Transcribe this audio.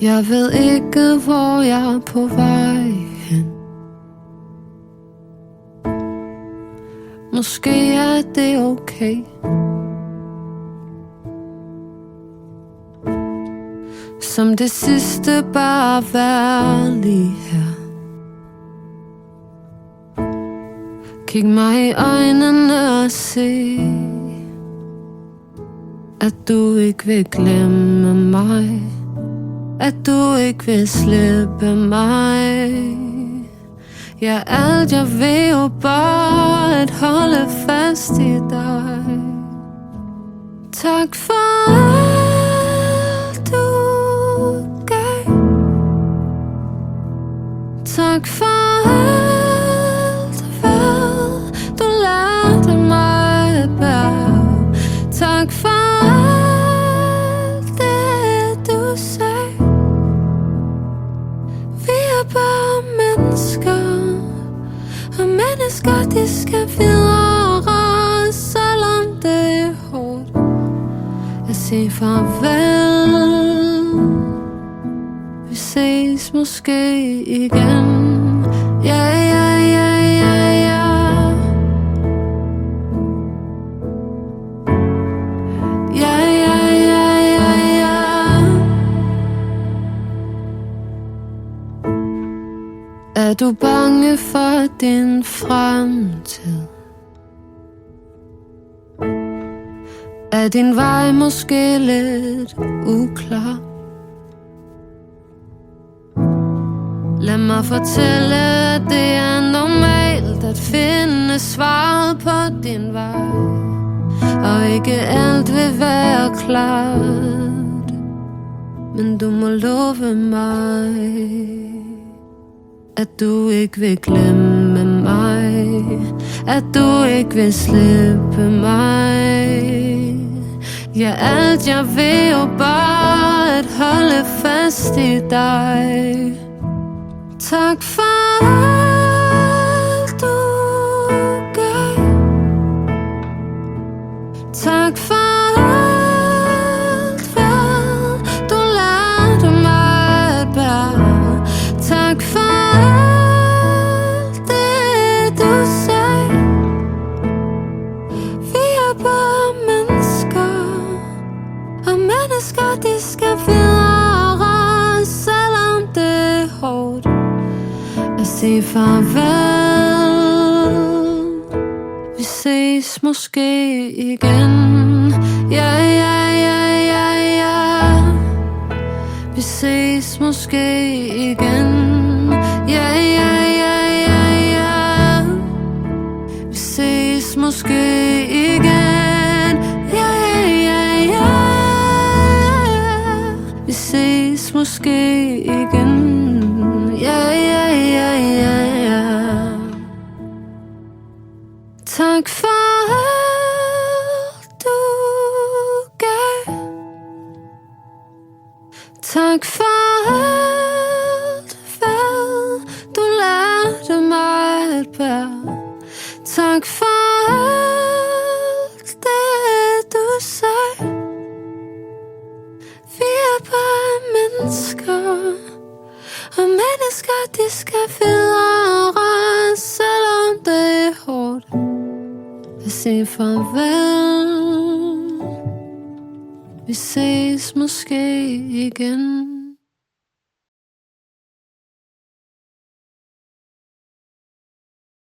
Jeg ved ikke, hvor jeg er på vej hen. Måske er det okay. Som det sidste bare vær lige her. Kig mig i øjnene og se, at du ikke vil glemme mig, at du ikke vil slippe mig. Ja, alt jeg vil jo bare at holde fast i dig. Tak for alt du gav. Tak for alt hvad du lærte mig at bære. Tak for alt det du sagde. Vi er bare mennesker, og mennesker de skal videre, selvom det er hårdt at sige farvel. Vi ses måske igen. Ja, ja, ja, ja, ja. Ja, ja, ja, ja, ja. Er du bange for din fremtid? Er din vej måske lidt uklar? Lad mig fortælle, at det er normalt at finde svaret på din vej, og ikke alt vil være klart. Men du må love mig, at du ikke vil glemme mig, at du ikke vil slippe mig. Ja, alt jeg vil jo bare at holde fast i dig. Tak for alt du gav. Tak for alt hvad du lærte mig at bære. Tak for alt det du sagde. Vi er bare mennesker, og mennesker de skal videre, selvom det er hårdt at sige farvel. Vi ses måske igen. Ja, ja, ja, ja, ja. Vi ses måske igen. Ja, ja, ja, ja, ja. Vi ses måske igen. Ja, ja, ja, ja. Vi ses måske igen. Ja, ja, ja, ja, ja. Tak for alt du gav. Tak for alt hvad du lærte mig at bære. Tak for alt det du sagde. Vi er bare mennesker, og mennesker de skal videre, selvom det er hårdt at sige farvel. Vi ses måske igen.